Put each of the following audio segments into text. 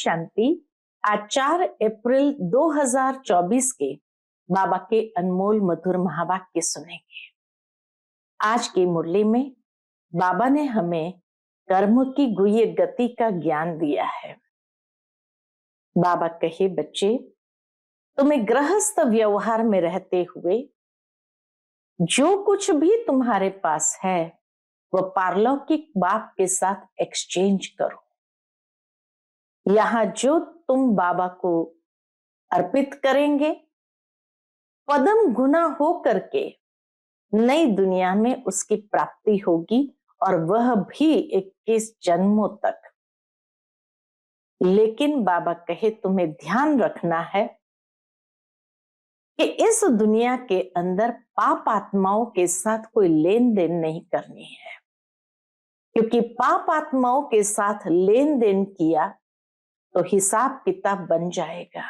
शांति। आज 4 अप्रैल 2024 के बाबा के अनमोल मधुर महावाक्य सुनेंगे। आज की मुरली में बाबा ने हमें कर्म की गुह्य गति का ज्ञान दिया है। बाबा कहे, बच्चे, तुम्हें गृहस्थ व्यवहार में रहते हुए जो कुछ भी तुम्हारे पास है वह पारलौकिक बाप के साथ एक्सचेंज करो। यहां जो तुम बाबा को अर्पित करेंगे, पदम गुना हो करके नई दुनिया में उसकी प्राप्ति होगी, और वह भी 21 जन्मों तक। लेकिन बाबा कहे, तुम्हें ध्यान रखना है कि इस दुनिया के अंदर पाप आत्माओं के साथ कोई लेन देन नहीं करनी है, क्योंकि पाप आत्माओं के साथ लेन देन किया तो हिसाब किताब बन जाएगा,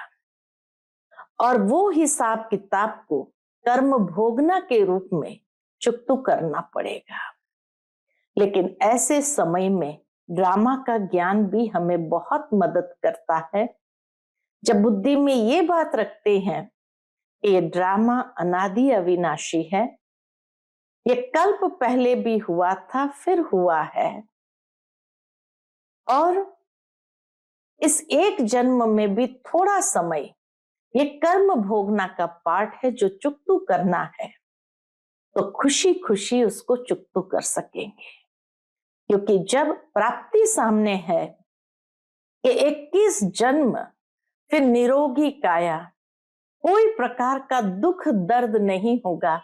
और वो हिसाब किताब को कर्म भोगना के रूप में चुकतू करना पड़ेगा। लेकिन ऐसे समय में ड्रामा का ज्ञान भी हमें बहुत मदद करता है। जब बुद्धि में ये बात रखते हैं कि ये ड्रामा अनादि अविनाशी है, ये कल्प पहले भी हुआ था, फिर हुआ है, और इस एक जन्म में भी थोड़ा समय ये कर्म भोगना का पार्ट है जो चुकतू करना है, तो खुशी खुशी उसको चुकतू कर सकेंगे। क्योंकि जब प्राप्ति सामने है कि 21 जन्म, फिर निरोगी काया, कोई प्रकार का दुख दर्द नहीं होगा,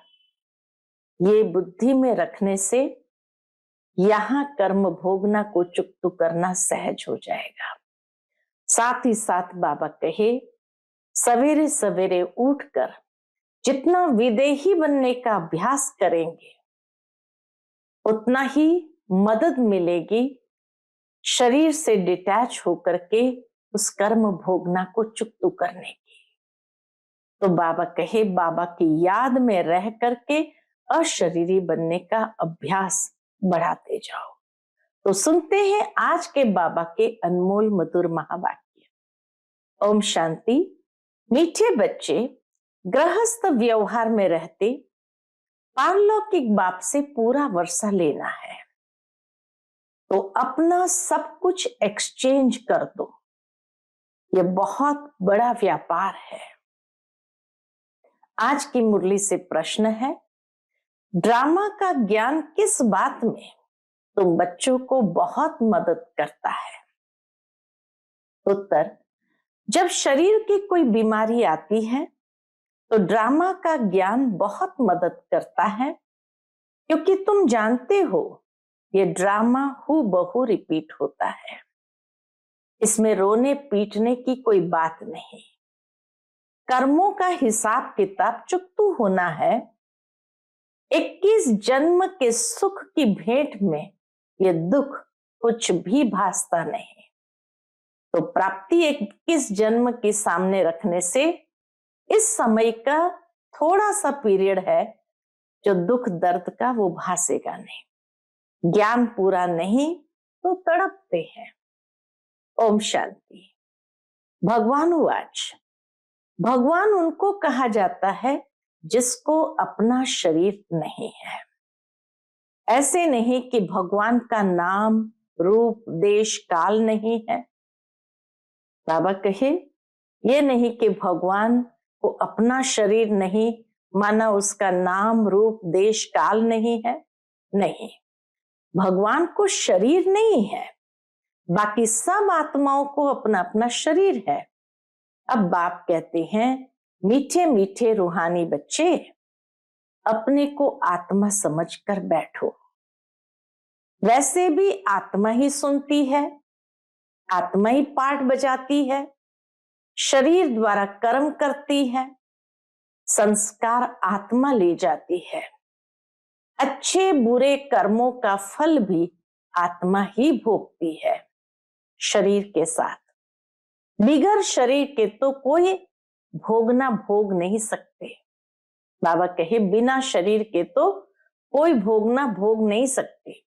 ये बुद्धि में रखने से यहां कर्म भोगना को चुकतू करना सहज हो जाएगा। साथ ही साथ बाबा कहे, सवेरे सवेरे उठकर जितना विदेही बनने का अभ्यास करेंगे उतना ही मदद मिलेगी शरीर से डिटैच होकर के उस कर्म भोगना को चुकतू करने की। तो बाबा कहे, बाबा की याद में रह करके अशरीरी बनने का अभ्यास बढ़ाते जाओ। तो सुनते हैं आज के बाबा के अनमोल मधुर महावाक्य। ओम शांति। मीठे बच्चे, गृहस्थ व्यवहार में रहते पारलौकिक बाप से पूरा वर्षा लेना है, तो अपना सब कुछ एक्सचेंज कर दो। ये बहुत बड़ा व्यापार है। आज की मुरली से प्रश्न है, ड्रामा का ज्ञान किस बात में तुम बच्चों को बहुत मदद करता है? उत्तर, जब शरीर की कोई बीमारी आती है तो ड्रामा का ज्ञान बहुत मदद करता है, क्योंकि तुम जानते हो ये ड्रामा हूबहू रिपीट होता है। इसमें रोने पीटने की कोई बात नहीं। कर्मों का हिसाब किताब चुकतू होना है। 21 जन्म के सुख की भेंट में ये दुख कुछ भी भासता नहीं। तो प्राप्ति 21 जन्म के सामने रखने से इस समय का थोड़ा सा पीरियड है जो दुख दर्द का, वो भासेगा नहीं। ज्ञान पूरा नहीं तो तड़पते हैं। ओम शांति। भगवान वाच। भगवान उनको कहा जाता है जिसको अपना शरीर नहीं है। ऐसे नहीं कि भगवान का नाम, रूप, देश, काल नहीं है। बाबा कहे, ये नहीं कि भगवान को अपना शरीर नहीं, माना उसका नाम, रूप, देश, काल नहीं है। नहीं, भगवान को शरीर नहीं है, बाकी सब आत्माओं को अपना अपना शरीर है। अब बाप कहते हैं, मीठे मीठे रूहानी बच्चे, अपने को आत्मा समझकर बैठो। वैसे भी आत्मा ही सुनती है, आत्मा ही पाठ बजाती है, शरीर द्वारा कर्म करती है, संस्कार आत्मा ले जाती है। अच्छे बुरे कर्मों का फल भी आत्मा ही भोगती है शरीर के साथ। बिगर शरीर के तो कोई भोगना भोग नहीं सकते। बाबा कहे, बिना शरीर के तो कोई भोगना भोग नहीं सकते।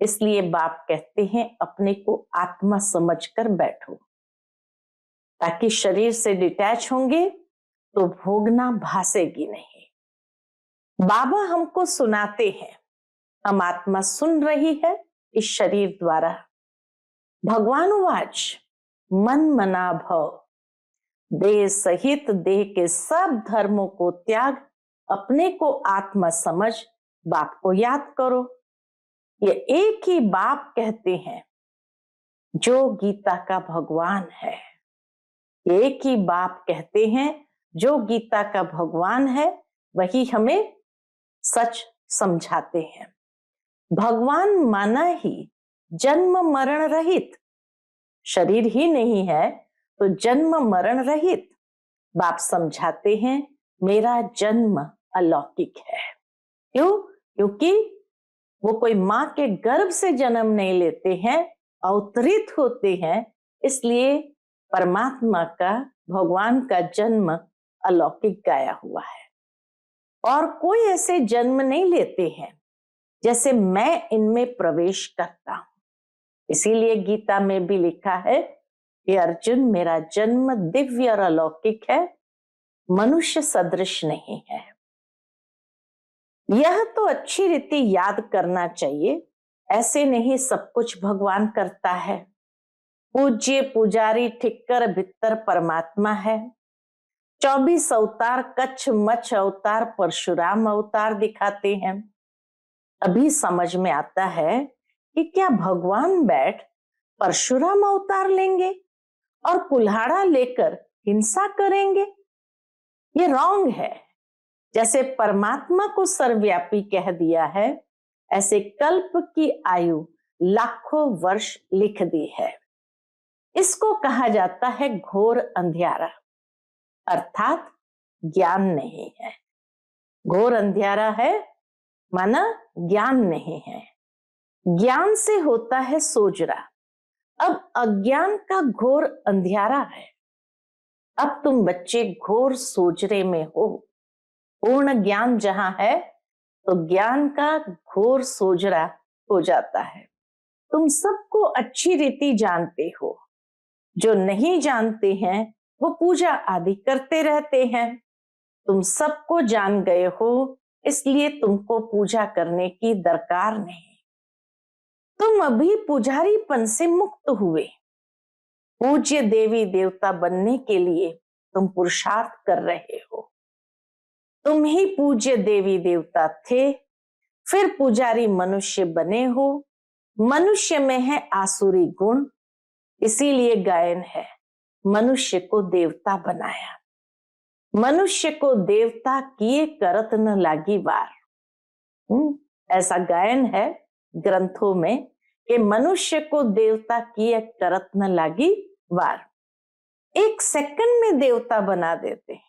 इसलिए बाप कहते हैं, अपने को आत्मा समझकर बैठो। ताकि शरीर से डिटैच होंगे तो भोगना भासेगी नहीं। बाबा हमको सुनाते हैं, हम आत्मा सुन रही है इस शरीर द्वारा। भगवान वाच मन मना भव, देह सहित देह के सब धर्मों को त्याग, अपने को आत्मा समझ बाप को याद करो। ये एक ही बाप कहते हैं जो गीता का भगवान है। एक ही बाप कहते हैं जो गीता का भगवान है, वही हमें सच समझाते हैं। भगवान माना ही जन्म मरण रहित, शरीर ही नहीं है तो जन्म मरण रहित। बाप समझाते हैं मेरा जन्म अलौकिक है। क्यों? क्योंकि वो कोई माँ के गर्भ से जन्म नहीं लेते हैं, अवतरित होते हैं, इसलिए परमात्मा का, भगवान का जन्म अलौकिक गाया हुआ है। और कोई ऐसे जन्म नहीं लेते हैं जैसे मैं इनमें प्रवेश करता हूं। इसीलिए गीता में भी लिखा है कि अर्जुन मेरा जन्म दिव्य और अलौकिक है, मनुष्य सदृश नहीं है। यह तो अच्छी रीति याद करना चाहिए, ऐसे नहीं सब कुछ भगवान करता है। पूज्य पुजारी ठिक्कर भित्तर परमात्मा है। 24 अवतार कच्छ मच्छ अवतार परशुराम अवतार दिखाते हैं। अभी समझ में आता है कि क्या भगवान बैठ परशुराम अवतार लेंगे और कुल्हाड़ा लेकर हिंसा करेंगे? ये रॉन्ग है। जैसे परमात्मा को सर्वव्यापी कह दिया है, ऐसे कल्प की आयु लाखों वर्ष लिख दी है। इसको कहा जाता है घोर अंधियारा, अर्थात ज्ञान नहीं है। घोर अंधियारा है माना ज्ञान नहीं है। ज्ञान से होता है सोजरा, अब अज्ञान का घोर अंधियारा है। अब तुम बच्चे घोर सोजरे में हो। पूर्ण ज्ञान जहां है तो ज्ञान का घोर सोजरा हो जाता है। तुम सबको अच्छी रीति जानते हो, जो नहीं जानते हैं वो पूजा आदि करते रहते हैं। तुम सबको जान गए हो, इसलिए तुमको पूजा करने की दरकार नहीं। तुम अभी पुजारीपन से मुक्त हुए, पूज्य देवी देवता बनने के लिए तुम पुरुषार्थ कर रहे हो। तुम ही पूज्य देवी देवता थे, फिर पुजारी मनुष्य बने हो। मनुष्य में है आसुरी गुण, इसीलिए गायन है मनुष्य को देवता बनाया। मनुष्य को देवता किए करत न लागी वार। ऐसा गायन है ग्रंथों में कि मनुष्य को देवता किए करत न लागी वार। 1 सेकंड में देवता बना देते हैं।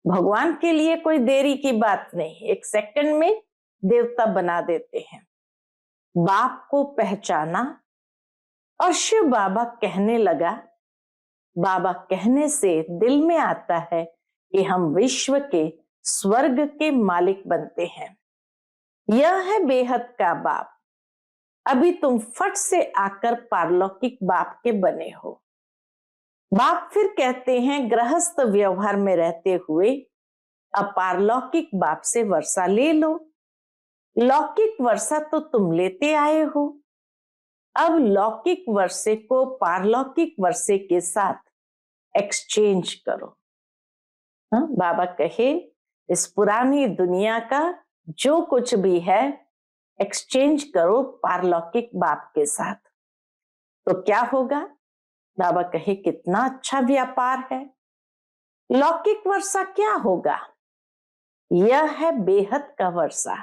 भगवान के लिए कोई देरी की बात नहीं, 1 सेकंड में देवता बना देते हैं। बाप को पहचाना और शिव बाबा कहने लगा। बाबा कहने से दिल में आता है कि हम विश्व के स्वर्ग के मालिक बनते हैं। यह है बेहद का बाप। अभी तुम फट से आकर पारलौकिक बाप के बने हो। बाप फिर कहते हैं गृहस्थ व्यवहार में रहते हुए अब पारलौकिक बाप से वर्षा ले लो। लौकिक वर्षा तो तुम लेते आए हो, अब लौकिक वर्षे को पारलौकिक वर्षे के साथ एक्सचेंज करो। बाबा कहे इस पुरानी दुनिया का जो कुछ भी है एक्सचेंज करो पारलौकिक बाप के साथ, तो क्या होगा? बाबा कहे कितना अच्छा व्यापार है। लौकिक वर्षा क्या होगा? यह है बेहद का वर्षा,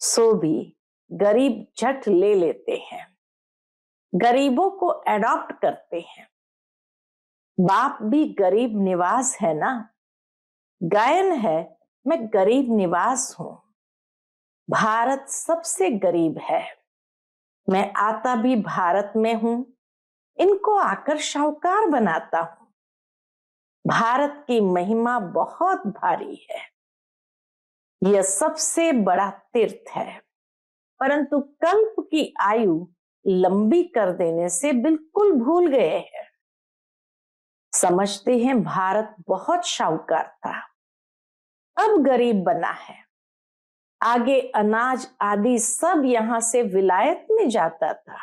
सो भी गरीब झट ले लेते हैं, गरीबों को एडॉप्ट करते हैं। बाप भी गरीब निवास है ना। गायन है मैं गरीब निवास हूं। भारत सबसे गरीब है, मैं आता भी भारत में हूं, इनको आकर शाहूकार बनाता हूं। भारत की महिमा बहुत भारी है, यह सबसे बड़ा तीर्थ है, परंतु कल्प की आयु लंबी कर देने से बिल्कुल भूल गए हैं। समझते हैं भारत बहुत शाहूकार था, अब गरीब बना है। आगे अनाज आदि सब यहां से विलायत में जाता था,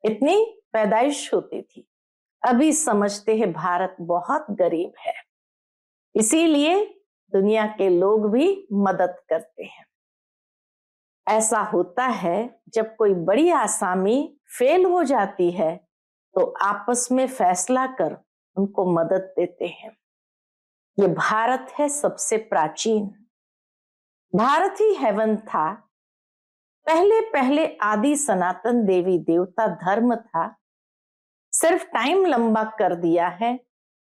इतनी पैदाइश होती थी। अभी समझते हैं भारत बहुत गरीब है, इसीलिए दुनिया के लोग भी मदद करते हैं। ऐसा होता है जब कोई बड़ी आसामी फेल हो जाती है तो आपस में फैसला कर उनको मदद देते हैं। ये भारत है सबसे प्राचीन, भारत ही हेवन था। पहले पहले आदि सनातन देवी देवता धर्म था, सिर्फ टाइम लंबा कर दिया है,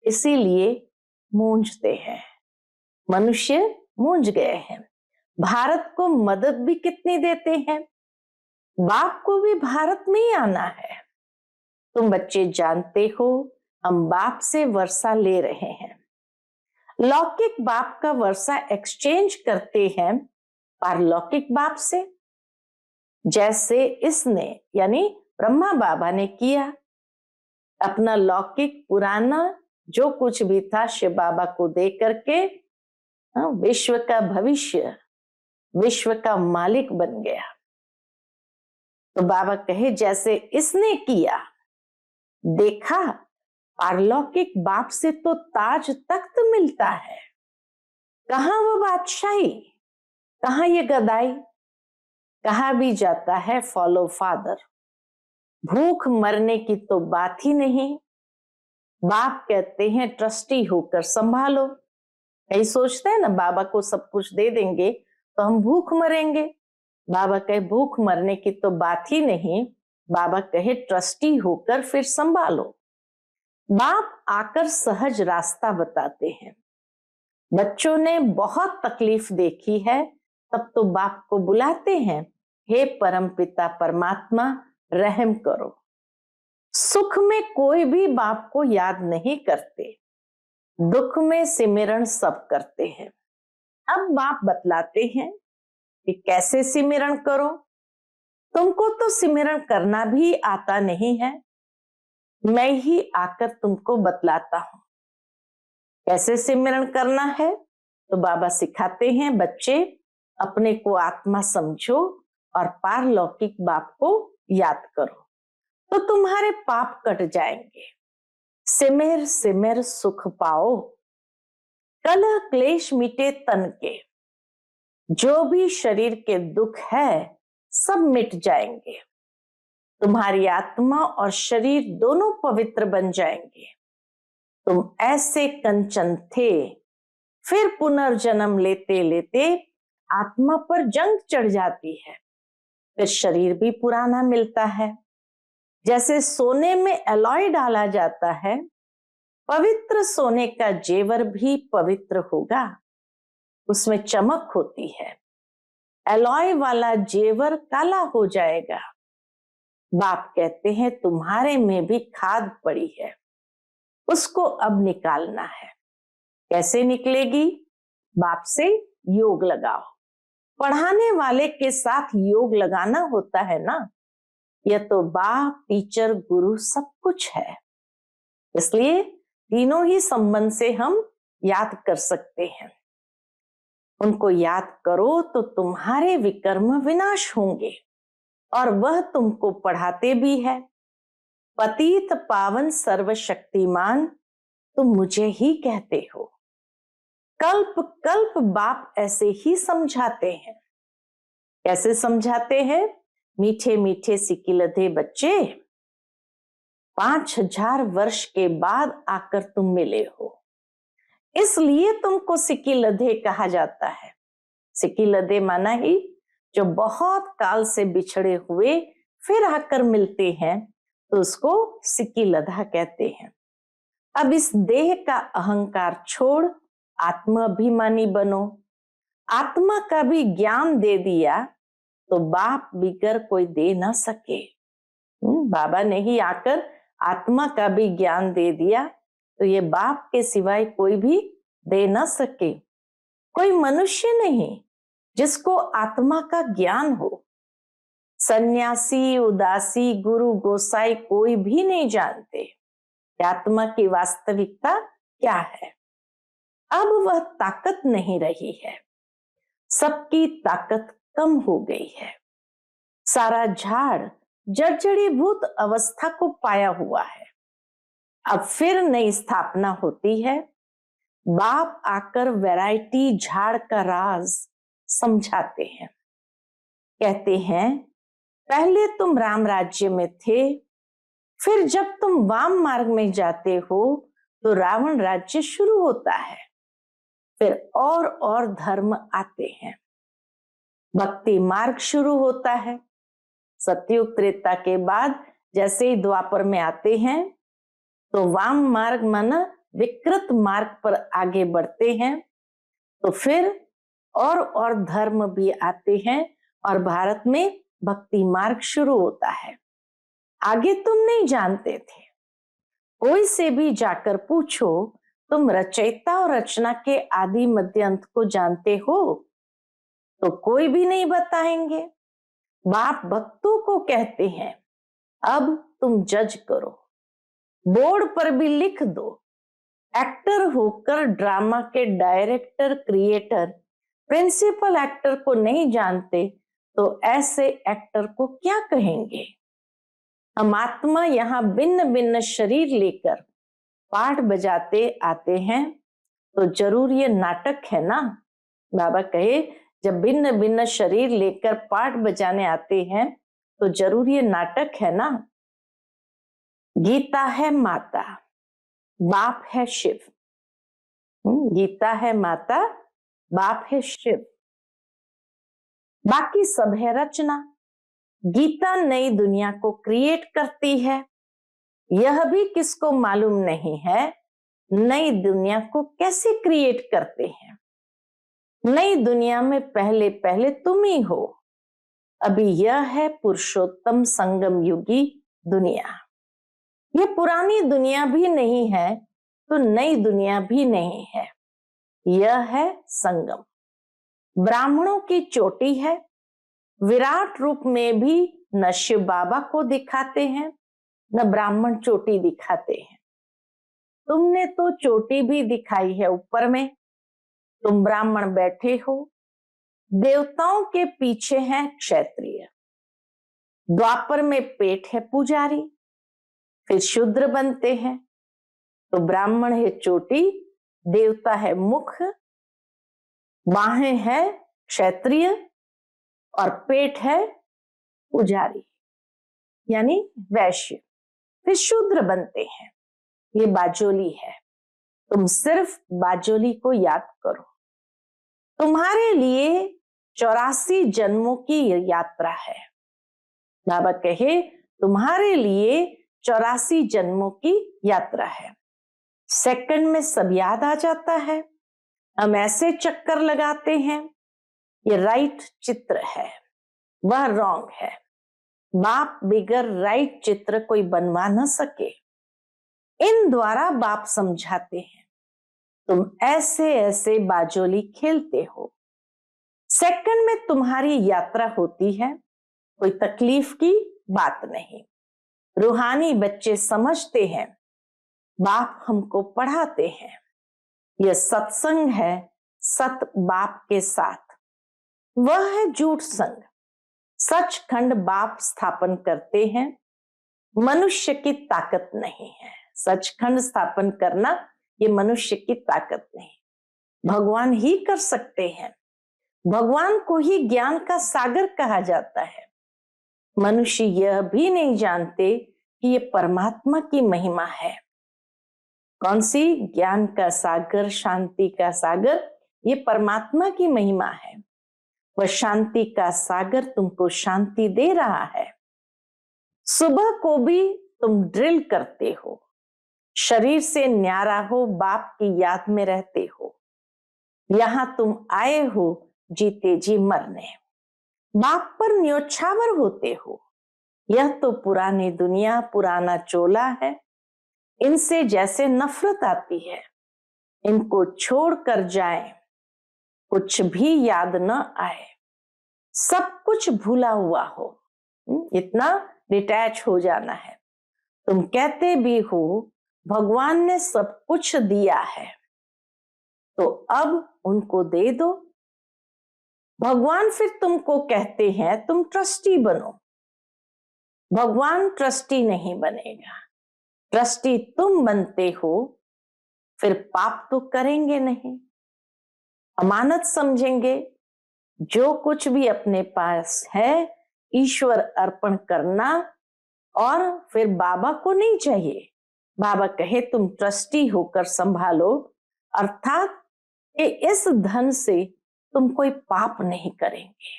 इसीलिए मूंझते हैं, मनुष्य मूंझ गए हैं। भारत को मदद भी कितनी देते हैं, बाप को भी भारत में ही आना है। तुम बच्चे जानते हो हम बाप से वर्षा ले रहे हैं, लौकिक बाप का वर्षा एक्सचेंज करते हैं पारलौकिक बाप से, जैसे इसने यानी ब्रह्मा बाबा ने किया। अपना लौकिक पुराना जो कुछ भी था शिव बाबा को दे करके विश्व का भविष्य, विश्व का मालिक बन गया। तो बाबा कहे जैसे इसने किया, देखा पारलौकिक बाप से तो ताज तख्त मिलता है, कहां वो बादशाही, कहां ये गदाई। कहा भी जाता है फॉलो फादर, भूख मरने की तो बात ही नहीं। बाप कहते हैं ट्रस्टी होकर संभालो। कई सोचते हैं ना बाबा को सब कुछ दे देंगे तो हम भूख मरेंगे। बाबा कहे भूख मरने की तो बात ही नहीं, बाबा कहे ट्रस्टी होकर फिर संभालो। बाप आकर सहज रास्ता बताते हैं। बच्चों ने बहुत तकलीफ देखी है, तब तो बाप को बुलाते हैं, हे परमपिता परमात्मा रहम करो। सुख में कोई भी बाप को याद नहीं करते, दुख में सिमरन सब करते हैं। अब बाप बतलाते हैं कि कैसे सिमरन करो। तुमको तो सिमरन करना भी आता नहीं है, मैं ही आकर तुमको बतलाता हूं कैसे सिमरन करना है। तो बाबा सिखाते हैं बच्चे अपने को आत्मा समझो और पारलौकिक बाप को याद करो तो तुम्हारे पाप कट जाएंगे। सिमर सिमर सुख पाओ, कलह क्लेश मिटे तन के, जो भी शरीर के दुख है सब मिट जाएंगे। तुम्हारी आत्मा और शरीर दोनों पवित्र बन जाएंगे। तुम ऐसे कंचन थे, फिर पुनर्जन्म लेते लेते आत्मा पर जंग चढ़ जाती है, फिर शरीर भी पुराना मिलता है। जैसे सोने में एलॉय डाला जाता है, पवित्र सोने का जेवर भी पवित्र होगा, उसमें चमक होती है। एलॉय वाला जेवर काला हो जाएगा। बाप कहते हैं तुम्हारे में भी खाद पड़ी है, उसको अब निकालना है। कैसे निकलेगी? बाप से योग लगाओ। पढ़ाने वाले के साथ योग लगाना होता है ना, यह तो बाप टीचर गुरु सब कुछ है, इसलिए तीनों ही संबंध से हम याद कर सकते हैं। उनको याद करो तो तुम्हारे विकर्म विनाश होंगे और वह तुमको पढ़ाते भी है। पतित पावन सर्वशक्तिमान तुम मुझे ही कहते हो। कल्प कल्प बाप ऐसे ही समझाते हैं। कैसे समझाते हैं? मीठे मीठे सिकिलधे बच्चे, 5000 वर्ष के बाद आकर तुम मिले हो, इसलिए तुमको सिकिलधे कहा जाता है। सिकिलधे माना ही जो बहुत काल से बिछड़े हुए फिर आकर मिलते हैं तो उसको सिकिलधा कहते हैं। अब इस देह का अहंकार छोड़ आत्माभिमानी बनो। आत्मा का भी ज्ञान दे दिया तो बाप बिगर कोई दे ना सके। बाबा ने ही आकर आत्मा का भी ज्ञान दे दिया तो ये बाप के सिवाय कोई भी दे ना सके। कोई मनुष्य नहीं जिसको आत्मा का ज्ञान हो। सन्यासी, उदासी, गुरु, गोसाई कोई भी नहीं जानते। कि आत्मा की वास्तविकता क्या है। अब वह ताकत नहीं रही है, सबकी ताकत कम हो गई है। सारा झाड़ जर्जरीभूत अवस्था को पाया हुआ है। अब फिर नई स्थापना होती है। बाप आकर वैरायटी झाड़ का राज समझाते हैं। कहते हैं, पहले तुम राम राज्य में थे, फिर जब तुम वाम मार्ग में जाते हो तो रावण राज्य शुरू होता है। फिर और धर्म आते हैं। भक्ति मार्ग शुरू होता है। सतयुग त्रेता के बाद जैसे ही द्वापर में आते हैं तो वाम मार्ग माना विकृत मार्ग पर आगे बढ़ते हैं। तो फिर और धर्म भी आते हैं और भारत में भक्ति मार्ग शुरू होता है। आगे तुम नहीं जानते थे। कोई से भी जाकर पूछो, तुम रचयिता और रचना के आदि मध्य अंत को जानते हो? तो कोई भी नहीं बताएंगे। बाप भक्तों को कहते हैं, अब तुम जज करो, बोर्ड पर भी लिख दो। एक्टर होकर ड्रामा के डायरेक्टर, क्रिएटर, प्रिंसिपल एक्टर को नहीं जानते तो ऐसे एक्टर को क्या कहेंगे? हम आत्मा यहाँ भिन्न भिन्न शरीर लेकर पाठ बजाते आते हैं तो जरूर ये नाटक है ना। बाबा कहे, जब भिन्न भिन्न शरीर लेकर पाठ बजाने आते हैं तो जरूर ये नाटक है ना। गीता है माता, बाप है शिव। गीता है माता, बाप है शिव, बाकी सब है रचना। गीता नई दुनिया को क्रिएट करती है। यह भी किसको मालूम नहीं है नई दुनिया को कैसे क्रिएट करते हैं। नई दुनिया में पहले पहले तुम ही हो। अभी यह है पुरुषोत्तम संगम युगी दुनिया। ये पुरानी दुनिया भी नहीं है तो नई दुनिया भी नहीं है। यह है संगम। ब्राह्मणों की चोटी है। विराट रूप में भी न शिव बाबा को दिखाते हैं न ब्राह्मण चोटी दिखाते हैं। तुमने तो चोटी भी दिखाई है ऊपर में। तुम ब्राह्मण बैठे हो। देवताओं के पीछे है क्षत्रिय। द्वापर में पेट है पुजारी, फिर शूद्र बनते हैं। तो ब्राह्मण है चोटी, देवता है मुख, बाहें है क्षत्रिय और पेट है पुजारी यानी वैश्य। फिर शूद्र बनते हैं। ये बाजोली है। तुम सिर्फ बाजोली को याद करो। तुम्हारे लिए 84 जन्मों की यात्रा है। बाबा कहे, तुम्हारे लिए 84 जन्मों की यात्रा है। सेकंड में सब याद आ जाता है। हम ऐसे चक्कर लगाते हैं। ये राइट चित्र है, वह रॉन्ग है। बाप बिगर राइट चित्र कोई बनवा न सके। इन द्वारा बाप समझाते हैं, तुम ऐसे ऐसे बाजोली खेलते हो। सेकंड में तुम्हारी यात्रा होती है। कोई तकलीफ की बात नहीं। रूहानी बच्चे समझते हैं, बाप हमको पढ़ाते हैं। यह सत्संग है सत बाप के साथ। वह है झूठ संग। सचखंड बाप स्थापन करते हैं। मनुष्य की ताकत नहीं है। सचखंड स्थापन करना ये मनुष्य की ताकत नहीं, भगवान ही कर सकते हैं। भगवान को ही ज्ञान का सागर कहा जाता है। मनुष्य यह भी नहीं जानते कि ये परमात्मा की महिमा है। कौन सी? ज्ञान का सागर, शांति का सागर, ये परमात्मा की महिमा है। वह शांति का सागर तुमको शांति दे रहा है। सुबह को भी तुम ड्रिल करते हो। शरीर से न्यारा हो, बाप की याद में रहते हो। यहां तुम आए हो जीते जी मरने। बाप पर न्योछावर होते हो। यह तो पुरानी दुनिया, पुराना चोला है। इनसे जैसे नफरत आती है। इनको छोड़ कर जाए, कुछ भी याद न आए, सब कुछ भूला हुआ हो, इतना डिटैच हो जाना है। तुम कहते भी हो भगवान ने सब कुछ दिया है, तो अब उनको दे दो। भगवान फिर तुमको कहते हैं तुम ट्रस्टी बनो। भगवान ट्रस्टी नहीं बनेगा, ट्रस्टी तुम बनते हो। फिर पाप तो करेंगे नहीं, अमानत समझेंगे। जो कुछ भी अपने पास है ईश्वर अर्पण करना, और फिर बाबा को नहीं चाहिए। बाबा कहे तुम ट्रस्टी होकर संभालो, अर्थात कि इस धन से तुम कोई पाप नहीं करेंगे,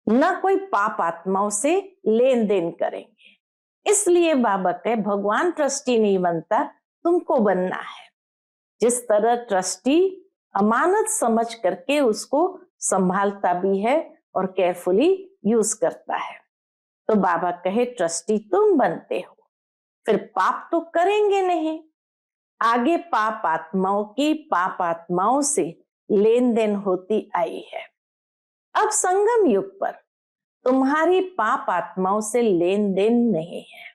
ना कोई पाप आत्माओं से लेन देन करेंगे। इसलिए बाबा कहे भगवान ट्रस्टी नहीं बनता, तुमको बनना है। जिस तरह ट्रस्टी अमानत समझ करके उसको संभालता भी है और केयरफुली यूज करता है, तो बाबा कहे ट्रस्टी तुम बनते हो, फिर पाप तो करेंगे नहीं। आगे पाप आत्माओं की पाप आत्माओं से लेन देन होती आई है। अब संगम युग पर तुम्हारी पाप आत्माओं से लेन देन नहीं है।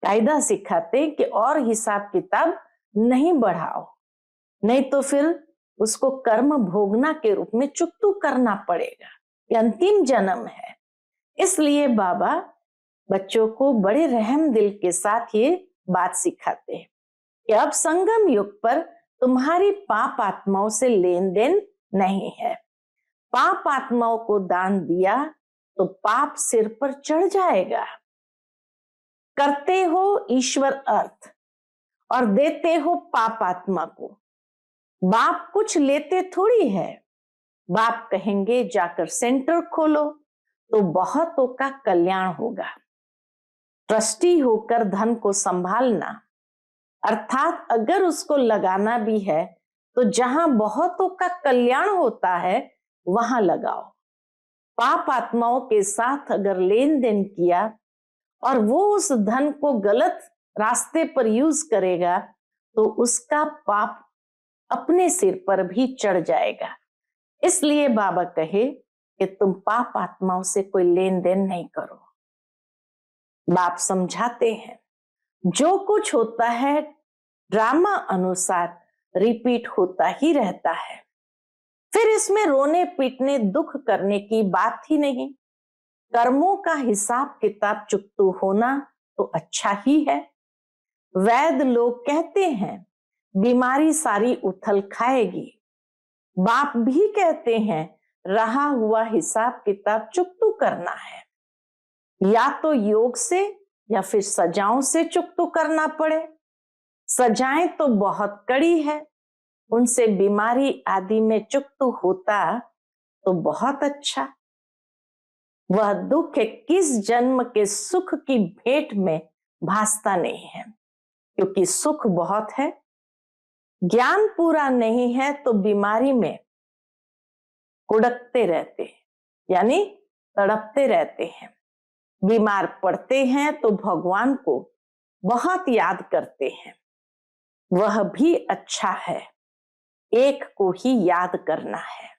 कायदा सिखाते कि और हिसाब किताब नहीं बढ़ाओ, नहीं तो फिर उसको कर्म भोगना के रूप में चुकतू करना पड़ेगा। ये अंतिम जन्म है। इसलिए बाबा बच्चों को बड़े रहम दिल के साथ ये बात सिखाते हैं कि अब संगम युग पर तुम्हारी पाप आत्माओं से लेन देन नहीं है। पाप आत्माओं को दान दिया तो पाप सिर पर चढ़ जाएगा। करते हो ईश्वर अर्थ और देते हो पाप आत्मा को। बाप कुछ लेते थोड़ी है। बाप कहेंगे जाकर सेंटर खोलो तो बहुतों का कल्याण होगा। ट्रस्टी होकर धन को संभालना, अर्थात अगर उसको लगाना भी है तो जहां बहुतों का कल्याण होता है वहां लगाओ। पाप आत्माओं के साथ अगर लेन देन किया और वो उस धन को गलत रास्ते पर यूज करेगा तो उसका पाप अपने सिर पर भी चढ़ जाएगा। इसलिए बाबा कहे कि तुम पाप आत्माओं से कोई लेन देन नहीं करो। बाप समझाते हैं जो कुछ होता है ड्रामा अनुसार रिपीट होता ही रहता है। फिर इसमें रोने पीटने दुख करने की बात ही नहीं। कर्मों का हिसाब किताब चुकतू होना तो अच्छा ही है। वैद्य लोग कहते हैं बीमारी सारी उथल खाएगी। बाप भी कहते हैं रहा हुआ हिसाब किताब चुकतू करना है, या तो योग से या फिर सजाओं से चुकतू करना पड़े। सजाएं तो बहुत कड़ी है, उनसे बीमारी आदि में चुकतू होता तो बहुत अच्छा। वह दुख किस जन्म के सुख की भेंट में भासता नहीं है, क्योंकि सुख बहुत है। ज्ञान पूरा नहीं है तो बीमारी में कुड़कते रहते हैं, यानी तड़पते रहते हैं। बीमार पड़ते हैं तो भगवान को बहुत याद करते हैं, वह भी अच्छा है। एक को ही याद करना है।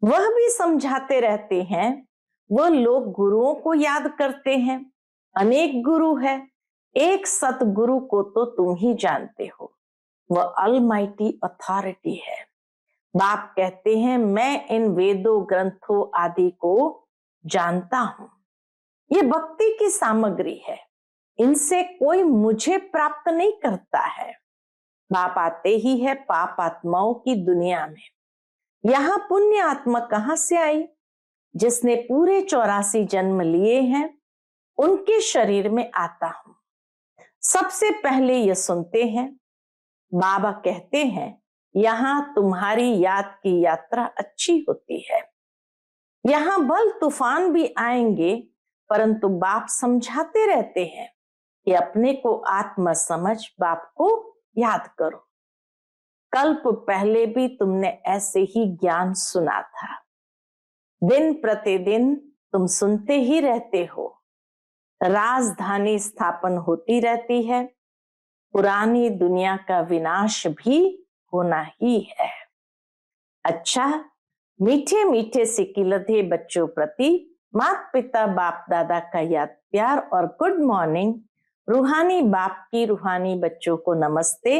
वह भी समझाते रहते हैं, वह लोग गुरुओं को याद करते हैं। अनेक गुरु है, एक सतगुरु को तो तुम ही जानते हो, वह अलमाइटी अथॉरिटी है। बाप कहते हैं मैं इन वेदों ग्रंथों आदि को जानता हूं। ये भक्ति की सामग्री है, इनसे कोई मुझे प्राप्त नहीं करता है। बाप आते ही है पाप आत्माओं की दुनिया में। यहां पुण्य आत्मा कहां से आई? जिसने पूरे 84 जन्म लिए हैं उनके शरीर में आता हूं। सबसे पहले ये सुनते हैं। बाबा कहते हैं यहां तुम्हारी याद की यात्रा अच्छी होती है। यहां बल तूफान भी आएंगे, परंतु बाप समझाते रहते हैं कि अपने को आत्मा समझ बाप को याद करो। कल्प पहले भी तुमने ऐसे ही ज्ञान सुना था। दिन प्रतिदिन तुम सुनते ही रहते हो। राजधानी स्थापन होती रहती है, पुरानी दुनिया का विनाश भी होना ही है। अच्छा, मीठे मीठे सिकिलधे बच्चों प्रति माता पिता बाप दादा का याद प्यार और गुड मॉर्निंग रूहानी बाप की रूहानी बच्चों को नमस्ते।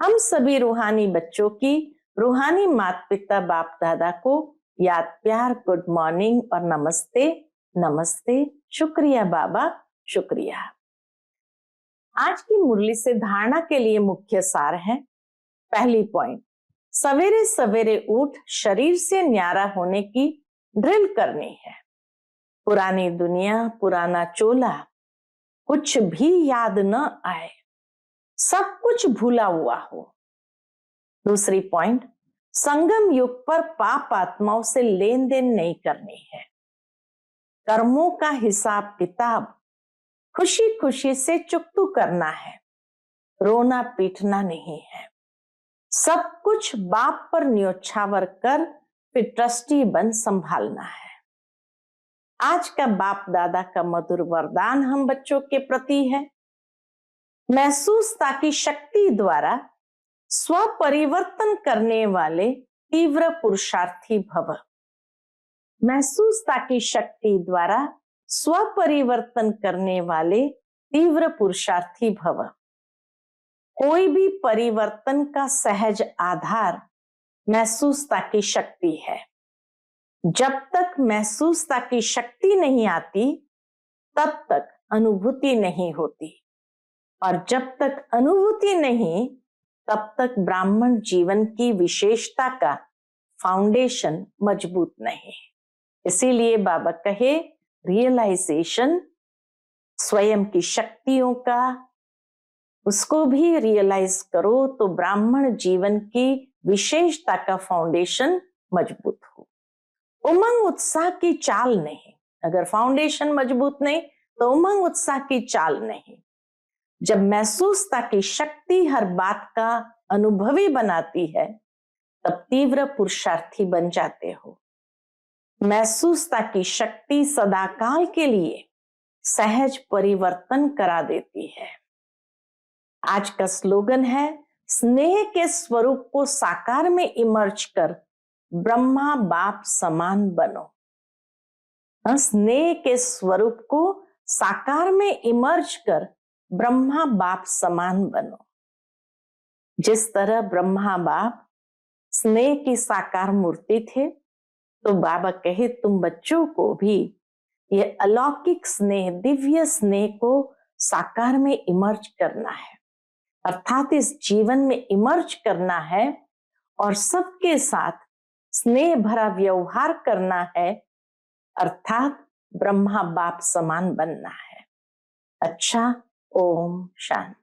हम सभी रूहानी बच्चों की रूहानी माता पिता बाप दादा को याद प्यार गुड मॉर्निंग और नमस्ते नमस्ते। शुक्रिया बाबा, शुक्रिया। आज की मुरली से धारणा के लिए मुख्य सार है। पहली पॉइंट, सवेरे सवेरे उठ शरीर से न्यारा होने की ड्रिल करनी है। पुरानी दुनिया, पुराना चोला कुछ भी याद न आए, सब कुछ भूला हुआ हो। दूसरी पॉइंट, संगम युग पर पाप आत्माओं से लेन देन नहीं करनी है। कर्मों का हिसाब किताब खुशी खुशी से चुकतू करना है, रोना पीटना नहीं है। सब कुछ बाप पर न्योछावर कर फिर ट्रस्टी बन संभालना है। आज का बाप दादा का मधुर वरदान हम बच्चों के प्रति है, महसूसता की शक्ति द्वारा स्व परिवर्तन करने वाले तीव्र पुरुषार्थी भव। महसूसता की शक्ति द्वारा स्व परिवर्तन करने वाले तीव्र पुरुषार्थी भव। कोई भी परिवर्तन का सहज आधार महसूसता की शक्ति है। जब तक महसूसता की शक्ति नहीं आती तब तक अनुभूति नहीं होती, और जब तक अनुभूति नहीं तब तक ब्राह्मण जीवन की विशेषता का फाउंडेशन मजबूत नहीं। इसीलिए बाबा कहे रियलाइजेशन, स्वयं की शक्तियों का, उसको भी रियलाइज करो तो ब्राह्मण जीवन की विशेषता का फाउंडेशन मजबूत हो। उमंग उत्साह की चाल नहीं, अगर फाउंडेशन मजबूत नहीं तो उमंग उत्साह की चाल नहीं। जब महसूसता की शक्ति हर बात का अनुभवी बनाती है तब तीव्र पुरुषार्थी बन जाते हो। महसूसता की शक्ति सदाकाल के लिए सहज परिवर्तन करा देती है। आज का स्लोगन है, स्नेह के स्वरूप को साकार में इमर्ज कर ब्रह्मा बाप समान बनो। स्नेह के स्वरूप को साकार में इमर्ज कर ब्रह्मा बाप समान बनो। जिस तरह ब्रह्मा बाप स्नेह की साकार मूर्ति थे, तो बाबा कहे तुम बच्चों को भी ये अलौकिक स्नेह, दिव्य स्नेह को साकार में इमर्ज करना है, अर्थात इस जीवन में इमर्ज करना है और सबके साथ स्नेह भरा व्यवहार करना है, अर्थात ब्रह्मा बाप समान बनना है। अच्छा, ओम शांति।